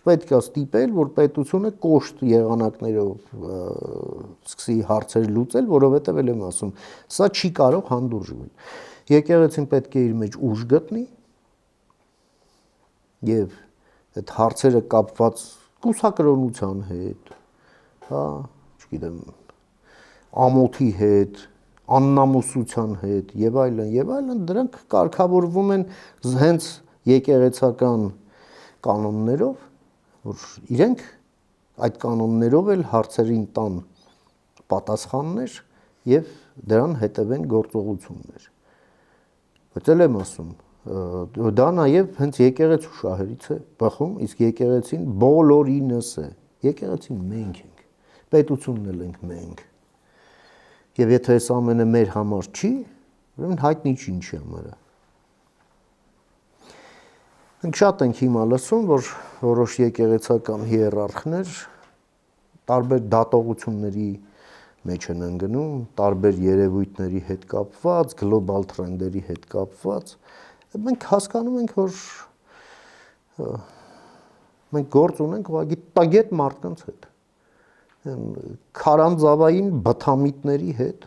չպետք է ստիպել, որ պետությունը կոշտ եղանակներով սկսի հարցեր լուծել, որովհետև էլ եմ ասում, սա չի կարող հանդուրժվել։ Եկեղեցին պետք է իր մեջ ուժ գտնի եւ այդ հարցերը կապված կուսակրոնության հետ, հա, չգիտեմ, ամոթի հետ, աննամուսության հետ եւ այլն, դրանք կարգավորվում են հենց եկեղեցական կանոններով, որ իրենք այդ կանոններով էլ հարցերին տան պատասխաններ եւ դրան հետևեն գործողություններ։ Բայց էլ եմ ասում, դա նաեւ հենց եկեղեցու շահերից է բխում, իսկ եկեղեցին բոլորինս է։ Եկեղեցին մենք ենք, պետությունն էլ ենք մենք։ Եվ եթե այս ամենը մեր համար չի, ուրեմն հայտնի չի ինչի համար է։ Մենք շատ ենք հիմա լսում, որ որոշ եկեղեցական հիերարխներ տարբեր դատողությունների մեջ են ընկնում, տարբեր երևույթների հետ կապված, գլոբալ թրենդերի հետ կապված, մենք հասկանում ենք, որ մենք գործ ունենք ուղղակի տագետ մարդկանց հետ, քարանձավային բթամիտների հետ,